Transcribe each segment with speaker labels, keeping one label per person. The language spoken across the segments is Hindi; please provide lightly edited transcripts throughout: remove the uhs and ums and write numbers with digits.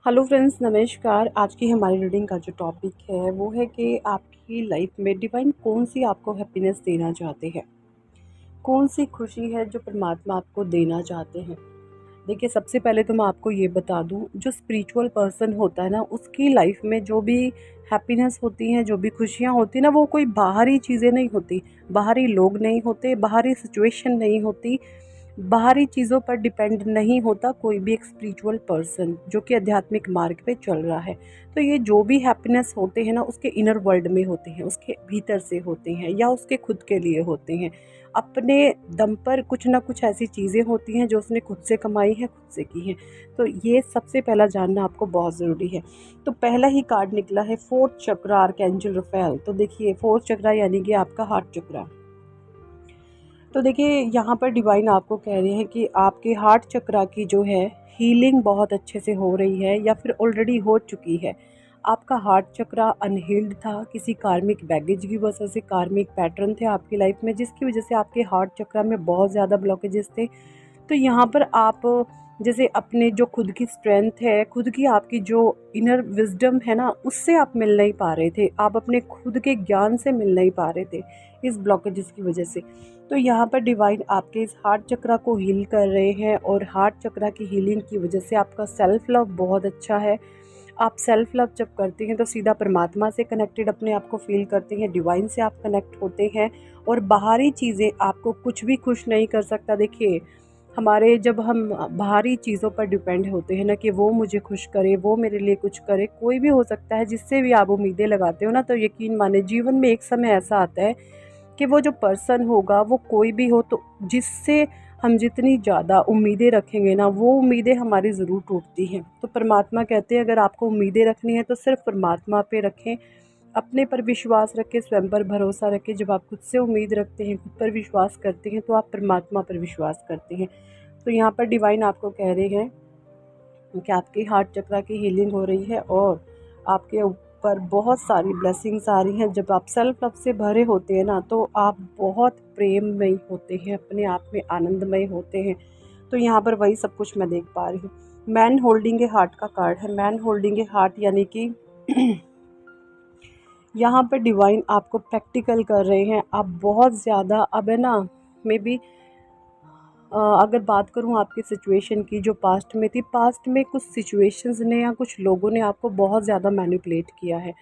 Speaker 1: हेलो फ्रेंड्स, नमस्कार। आज की हमारी रीडिंग का जो टॉपिक है वो है कि आपकी लाइफ में डिवाइन कौन सी आपको हैप्पीनेस देना चाहते हैं। कौन सी खुशी है जो परमात्मा आपको देना चाहते हैं। देखिए, सबसे पहले तो मैं आपको ये बता दूं, जो स्पिरिचुअल पर्सन होता है ना, उसकी लाइफ में जो भी हैप्पीनेस होती हैं, जो भी खुशियाँ होती हैं ना, वो कोई बाहरी चीज़ें नहीं होती, बाहरी लोग नहीं होते, बाहरी सिचुएशन नहीं होती, बाहरी चीज़ों पर डिपेंड नहीं होता कोई भी एक स्पिरिचुअल पर्सन जो कि आध्यात्मिक मार्ग पे चल रहा है। तो ये जो भी हैप्पीनेस होते हैं ना, उसके इनर वर्ल्ड में होते हैं, उसके भीतर से होते हैं या उसके खुद के लिए होते हैं। अपने दम पर कुछ ना कुछ ऐसी चीज़ें होती हैं जो उसने खुद से कमाई है, खुद से की हैं। तो ये सबसे पहला जानना आपको बहुत ज़रूरी है। तो पहला ही कार्ड निकला है फोर्थ चक्र, आर्कएंजल रफेल। तो देखिए, फोर्थ चक्र यानी कि आपका हार्ट चक्र। तो देखिए, यहाँ पर डिवाइन आपको कह रहे हैं कि आपके हार्ट चक्रा की जो है हीलिंग बहुत अच्छे से हो रही है या फिर ऑलरेडी हो चुकी है। आपका हार्ट चक्रा अनहील्ड था, किसी कार्मिक बैगेज की वजह से, कार्मिक पैटर्न थे आपकी लाइफ में जिसकी वजह से आपके हार्ट चक्रा में बहुत ज़्यादा ब्लॉकेजेस थे। तो यहाँ पर आप जैसे अपने जो खुद की स्ट्रेंथ है, खुद की आपकी जो इनर विज़डम है ना, उससे आप मिल नहीं पा रहे थे। आप अपने खुद के ज्ञान से मिल नहीं पा रहे थे इस ब्लॉकेजेस की वजह से। तो यहाँ पर डिवाइन आपके इस हार्ट चक्रा को हील कर रहे हैं और हार्ट चक्रा की हीलिंग की वजह से आपका सेल्फ लव बहुत अच्छा है। आप सेल्फ लव जब करते हैं तो सीधा परमात्मा से कनेक्टेड अपने आप को फील करते हैं, डिवाइन से आप कनेक्ट होते हैं और बाहरी चीज़ें आपको कुछ भी खुश नहीं कर सकता। देखिए, हमारे जब हम बाहरी चीज़ों पर डिपेंड होते हैं ना कि वो मुझे खुश करे, वो मेरे लिए कुछ करे, कोई भी हो सकता है जिससे भी आप उम्मीदें लगाते हो ना, तो यकीन माने जीवन में एक समय ऐसा आता है कि वो जो पर्सन होगा वो कोई भी हो, तो जिससे हम जितनी ज़्यादा उम्मीदें रखेंगे ना, वो उम्मीदें हमारी ज़रूर टूटती हैं। तो परमात्मा कहते हैं, अगर आपको उम्मीदें रखनी है तो सिर्फ परमात्मा पे रखें, अपने पर विश्वास रखें, स्वयं पर भरोसा रखें। जब आप खुद से उम्मीद रखते हैं, खुद पर विश्वास करते हैं, तो आप परमात्मा पर विश्वास करते हैं। तो यहाँ पर डिवाइन आपको कह रहे हैं कि आपके हार्ट चक्रा की हीलिंग हो रही है और आपके ऊपर बहुत सारी ब्लेसिंग्स आ रही हैं। जब आप सेल्फ लव से भरे होते हैं ना, तो आप बहुत प्रेममय होते हैं, अपने आप में आनंदमय होते हैं। तो यहाँ पर वही सब कुछ मैं देख पा रही हूँ। मैन होल्डिंग ए हार्ट का कार्ड है। मैन होल्डिंग ए हार्ट यानी कि यहाँ पर डिवाइन आपको प्रैक्टिकल कर रहे हैं। आप बहुत ज़्यादा अब है ना, मे बी अगर बात करूँ आपकी सिचुएशन की जो पास्ट में थी, पास्ट में कुछ सिचुएशंस ने या कुछ लोगों ने आपको बहुत ज़्यादा मैनिपुलेट किया है।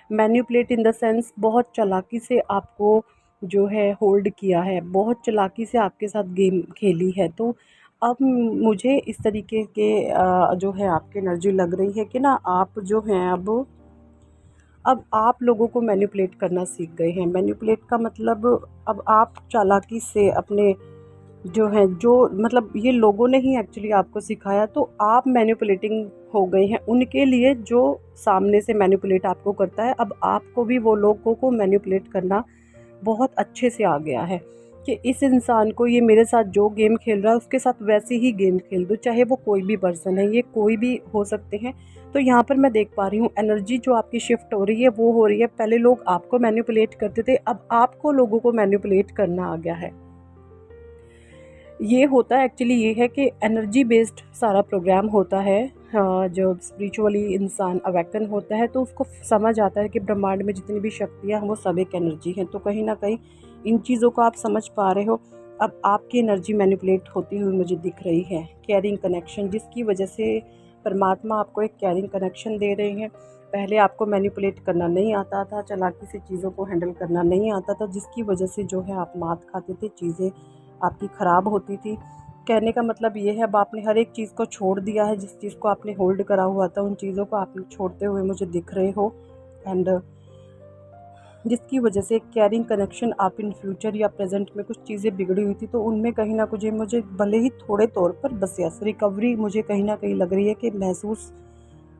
Speaker 1: मैनिपुलेट इन द सेंस बहुत चालाकी से आपको जो है होल्ड किया है, बहुत चालाकी से आपके साथ गेम खेली है। तो अब मुझे इस तरीके के जो है आपकी एनर्जी लग रही है कि ना, आप जो हैं अब आप लोगों को मैनिपुलेट करना सीख गए हैं। मैनिपुलेट का मतलब, अब आप चालाकी से अपने जो है, जो मतलब ये लोगों ने ही एक्चुअली आपको सिखाया, तो आप मैनिपुलेटिंग हो गए हैं उनके लिए जो सामने से मैनिपुलेट आपको करता है। अब आपको भी वो लोगों को मैनिपुलेट करना बहुत अच्छे से आ गया है कि इस इंसान को, ये मेरे साथ जो गेम खेल रहा है उसके साथ वैसे ही गेम खेल दो, चाहे वो कोई भी पर्सन है, ये कोई भी हो सकते हैं। तो यहाँ पर मैं देख पा रही हूँ एनर्जी जो आपकी शिफ्ट हो रही है वो हो रही है। पहले लोग आपको मैनिपुलेट करते थे, अब आपको लोगों को मैनिपुलेट करना आ गया है। ये होता है एक्चुअली, ये है कि एनर्जी बेस्ड सारा प्रोग्राम होता है। हाँ, जब स्पिरिचुअली इंसान अवेकन होता है तो उसको समझ आता है कि ब्रह्मांड में जितनी भी शक्तियाँ हैं वो सब एक एनर्जी हैं। तो कहीं ना कहीं इन चीज़ों को आप समझ पा रहे हो। अब आपकी एनर्जी मैनिपुलेट होती हुई मुझे दिख रही है, कैरिंग कनेक्शन, जिसकी वजह से परमात्मा आपको एक कैरिंग कनेक्शन दे रहे हैं। पहले आपको मैनिपुलेट करना नहीं आता था, चालाकी से चीज़ों को हैंडल करना नहीं आता था, जिसकी वजह से जो है आप मात खाते थे, चीज़ें आपकी ख़राब होती थी। कहने का मतलब ये है, अब आपने हर एक चीज़ को छोड़ दिया है, जिस चीज़ को आपने होल्ड करा हुआ था उन चीज़ों को आपने छोड़ते हुए मुझे दिख रहे हो। एंड जिसकी वजह से कैरिंग कनेक्शन, आप इन फ्यूचर या प्रेजेंट में कुछ चीज़ें बिगड़ी हुई थी तो उनमें कहीं ना कुछ मुझे भले ही थोड़े तौर पर, बस यस, रिकवरी मुझे कहीं ना कहीं लग रही है कि महसूस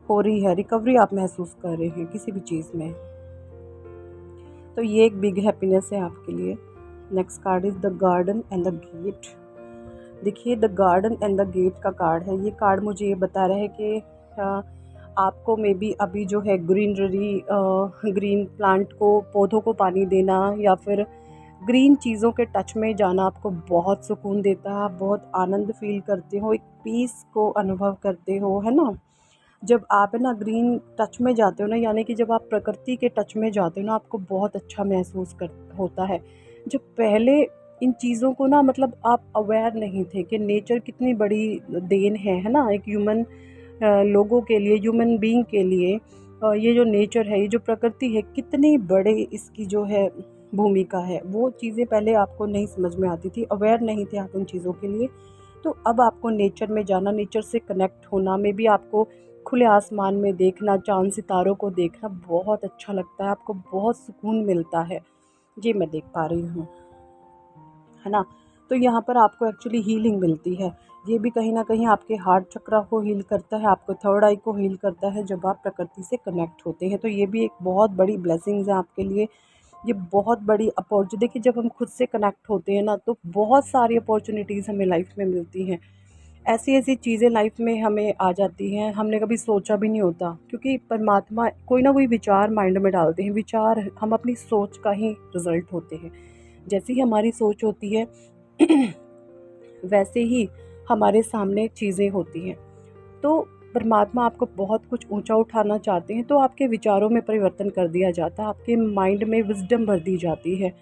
Speaker 1: हो रही है। रिकवरी आप महसूस कर रहे हैं किसी भी चीज़ में, तो ये एक बिग हैप्पीनेस है आपके लिए। Next card is the garden and the gate. देखिए, the garden and the gate का कार्ड है। ये कार्ड मुझे ये बता रहा है कि आपको मे बी अभी जो है ग्रीनरी, ग्रीन प्लांट को, पौधों को पानी देना या फिर ग्रीन चीज़ों के टच में जाना आपको बहुत सुकून देता है। आप बहुत आनंद फील करते हो, एक पीस को अनुभव करते हो, है ना। जब आप है ना ग्रीन टच में जाते हो ना, यानी कि जब आप प्रकृति के टच में जाते हो ना, आपको बहुत अच्छा महसूस कर होता है। जब पहले इन चीज़ों को ना मतलब आप अवेयर नहीं थे कि नेचर कितनी बड़ी देन है ना, एक ह्यूमन लोगों के लिए, ह्यूमन बीइंग के लिए ये जो नेचर है, ये जो प्रकृति है, कितनी बड़े इसकी जो है भूमिका है, वो चीज़ें पहले आपको नहीं समझ में आती थी, अवेयर नहीं थे आप इन चीज़ों के लिए। तो अब आपको नेचर में जाना, नेचर से कनेक्ट होना में भी आपको खुले आसमान में देखना, चाँद सितारों को देखना बहुत अच्छा लगता है, आपको बहुत सुकून मिलता है। ये मैं देख पा रही हूँ, है ना? तो यहाँ पर आपको एक्चुअली हीलिंग मिलती है। ये भी कहीं न कहीं आपके हार्ट चक्र को हील करता है, आपको थर्ड आई को हील करता है जब आप प्रकृति से कनेक्ट होते हैं। तो ये भी एक बहुत बड़ी ब्लेसिंग्स है आपके लिए। ये बहुत बड़ी देखिए, जब हम खुद से कनेक्ट होते हैं ना, तो बहुत सारी अपॉर्च्युनिटीज़ हमें लाइफ़ में मिलती हैं। ऐसी-ऐसी चीज़ें लाइफ़ में हमें आ जाती हैं, हमने कभी सोचा भी नहीं होता, क्योंकि परमात्मा कोई ना कोई विचार माइंड में डालते हैं। विचार हम अपनी सोच का ही रिज़ल्ट होते हैं। जैसी ही हमारी सोच होती है वैसे ही हमारे सामने चीज़ें होती हैं। तो परमात्मा आपको बहुत कुछ ऊँचा उठाना चाहते हैं, तो आपके विचारों में परिवर्तन कर दिया जाता है, आपके माइंड में विज़डम भर दी जाती है,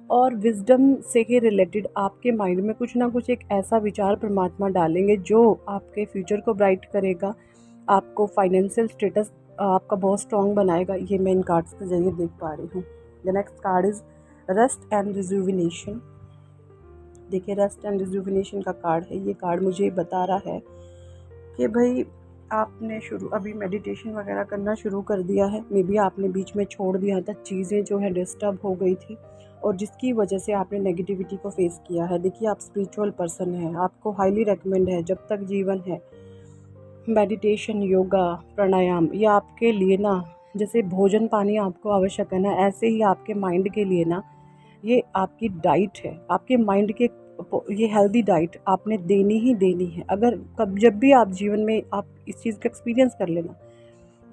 Speaker 1: और विज़डम से ही रिलेटेड आपके माइंड में कुछ ना कुछ एक ऐसा विचार परमात्मा डालेंगे जो आपके फ्यूचर को ब्राइट करेगा, आपको फाइनेंशियल स्टेटस आपका बहुत स्ट्रॉन्ग बनाएगा। ये मैं इन कार्ड्स के ज़रिए देख पा रही हूँ। The next card is rest and rejuvenation. देखिए, रेस्ट एंड रिजुविनेशन का कार्ड है। ये कार्ड मुझे बता रहा है कि भाई आपने अभी मेडिटेशन वगैरह करना शुरू कर दिया है, मे बी आपने बीच में छोड़ दिया था, चीज़ें जो है डिस्टर्ब हो गई थी, और जिसकी वजह से आपने नेगेटिविटी को फेस किया है। देखिए, आप स्पिरिचुअल पर्सन हैं, आपको हाईली रेकमेंड है, जब तक जीवन है, मेडिटेशन, योगा, प्राणायाम, ये आपके लिए ना जैसे भोजन पानी आपको आवश्यक है ना, ऐसे ही आपके माइंड के लिए ना ये आपकी डाइट है, आपके माइंड के ये हेल्दी डाइट आपने देनी ही देनी है। अगर कब जब भी आप जीवन में आप इस चीज़ का एक्सपीरियंस कर लेना,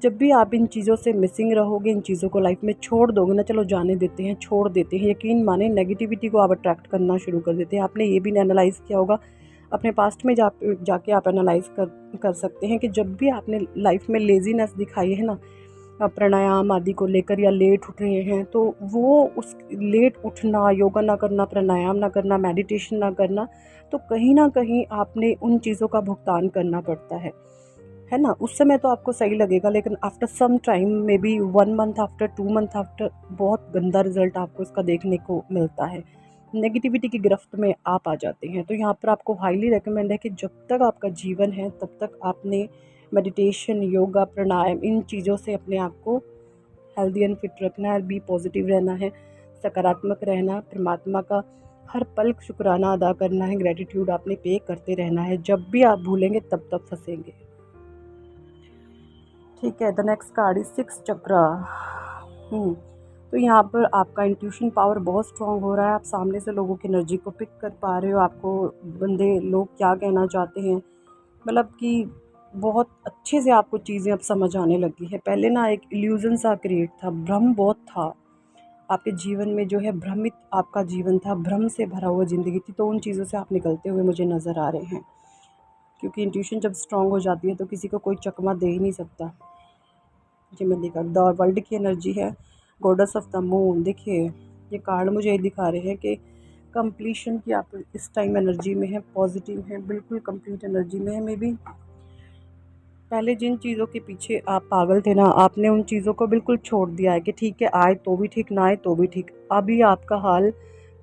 Speaker 1: जब भी आप इन चीज़ों से मिसिंग रहोगे, इन चीज़ों को लाइफ में छोड़ दोगे ना, चलो जाने देते हैं, छोड़ देते हैं, यकीन माने नेगेटिविटी को आप अट्रैक्ट करना शुरू कर देते हैं। आपने ये भी एनालाइज़ किया होगा, अपने पास्ट में जाके आप एनालाइज़ कर सकते हैं कि जब भी आपने लाइफ में लेज़ीनेस दिखाई है ना, प्राणायाम आदि को लेकर, या लेट उठ रहे हैं, तो वो उस लेट उठना, योगा ना करना, प्राणायाम ना करना, मेडिटेशन ना करना, तो कहीं न कहीं आपने उन चीज़ों का भुगतान करना पड़ता है ना? उस समय तो आपको सही लगेगा, लेकिन after some time, maybe 1 month after, 2 month after, बहुत गंदा रिज़ल्ट आपको इसका देखने को मिलता है। नेगेटिविटी की गिरफ्त में आप आ जाते हैं। तो यहाँ पर आपको हाईली रिकमेंड है कि जब तक आपका जीवन है, तब तक आपने मेडिटेशन, योगा, प्राणायाम, इन चीज़ों से अपने आप को हेल्दी एंड फिट रखना है, बी पॉजिटिव रहना है, सकारात्मक रहना, परमात्मा का हर पल शुक्राना अदा करना है, ग्रैटिट्यूड आपने पे करते रहना है। जब भी आप भूलेंगे तब फँसेंगे। ठीक है, द नेक्स्ट कार्ड इज़ 6 चक्रा। तो यहाँ पर आपका इंट्यूशन पावर बहुत स्ट्रॉन्ग हो रहा है, आप सामने से लोगों की एनर्जी को पिक कर पा रहे हो, आपको लोग क्या कहना चाहते हैं, मतलब कि बहुत अच्छे से आपको चीज़ें अब समझ आने लगी है। पहले ना एक इल्यूज़न सा क्रिएट था, भ्रम बहुत था, आपके जीवन में जो है भ्रमित आपका जीवन था, भ्रम से भरा हुआ ज़िंदगी थी, तो उन चीज़ों से आप निकलते हुए मुझे नज़र आ रहे हैं। क्योंकि इंट्यूशन जब स्ट्रॉन्ग हो जाती है तो किसी को कोई चकमा दे ही नहीं सकता। जी, मैं देखा द वर्ल्ड की एनर्जी है, गॉडेस ऑफ द मून। देखिए, ये कार्ड मुझे ये दिखा रहे हैं कि कंप्लीशन की आप इस टाइम एनर्जी में है, पॉजिटिव है, बिल्कुल कंप्लीट एनर्जी में है। मे बी पहले जिन चीज़ों के पीछे आप पागल थे ना, आपने उन चीज़ों को बिल्कुल छोड़ दिया है कि ठीक है, आए तो भी ठीक, ना आए तो भी ठीक। अभी आपका हाल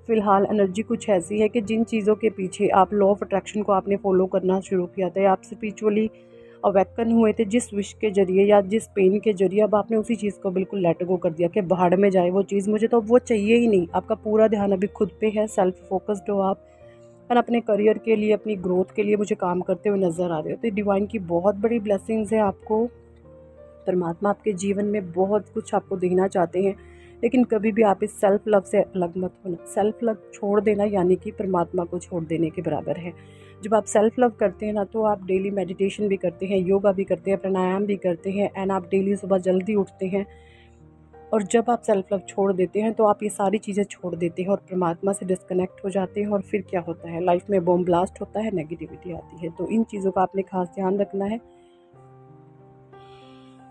Speaker 1: फ़िलहाल एनर्जी कुछ ऐसी है कि जिन चीज़ों के पीछे आप लॉ ऑफ अट्रैक्शन को आपने फ़ॉलो करना शुरू किया था, या आप स्पिरिचुअली अवेकन हुए थे जिस विश के ज़रिए या जिस पेन के ज़रिए, अब आपने उसी चीज़ को बिल्कुल लेट गो कर दिया कि भाड़ में जाए वो चीज़, मुझे तो वो चाहिए ही नहीं। आपका पूरा ध्यान अभी खुद पे है, सेल्फ फोकस्ड हो आप, और अपने करियर के लिए, अपनी ग्रोथ के लिए मुझे काम करते हुए नज़र आ रहे हो। तो डिवाइन की बहुत बड़ी ब्लेसिंग्स है आपको। परमात्मा आपके जीवन में बहुत कुछ आपको देना चाहते हैं, लेकिन कभी भी आप इस सेल्फ लव से अलग मत होना। सेल्फ लव छोड़ देना यानी कि परमात्मा को छोड़ देने के बराबर है। जब आप सेल्फ लव करते हैं ना, तो आप डेली मेडिटेशन भी करते हैं, योगा भी करते हैं, प्राणायाम भी करते हैं, एंड आप डेली सुबह जल्दी उठते हैं। और जब आप सेल्फ लव छोड़ देते हैं, तो आप ये सारी चीज़ें छोड़ देते हैं और परमात्मा से डिस्कनेक्ट हो जाते हैं, और फिर क्या होता है, लाइफ में बॉम्ब ब्लास्ट होता है, नेगेटिविटी आती है। तो इन चीज़ों का आपने खास ध्यान रखना है।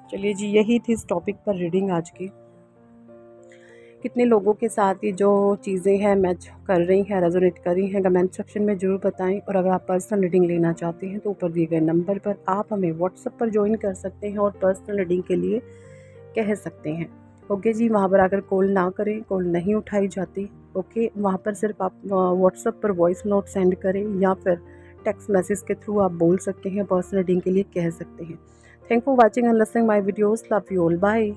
Speaker 1: चलिए जी, यही थी इस टॉपिक पर रीडिंग आज की। कितने लोगों के साथ ये जो चीज़ें हैं मैच कर रही हैं, रेजोनेट कर रही हैं, कमेंट सेक्शन में ज़रूर बताएं। और अगर आप पर्सनल रीडिंग लेना चाहते हैं तो ऊपर दिए गए नंबर पर आप हमें व्हाट्सएप पर ज्वाइन कर सकते हैं और पर्सनल रीडिंग के लिए कह सकते हैं। ओके जी, वहाँ पर आकर कॉल ना करें, कॉल नहीं उठाई जाती। ओके, वहाँ पर सिर्फ आप व्हाट्सएप पर वॉइस नोट सेंड करें या फिर टेक्स्ट मैसेज के थ्रू आप बोल सकते हैं, पर्सनल रीडिंग के लिए कह सकते हैं। Thank for watching and listening my videos. Love you all, bye.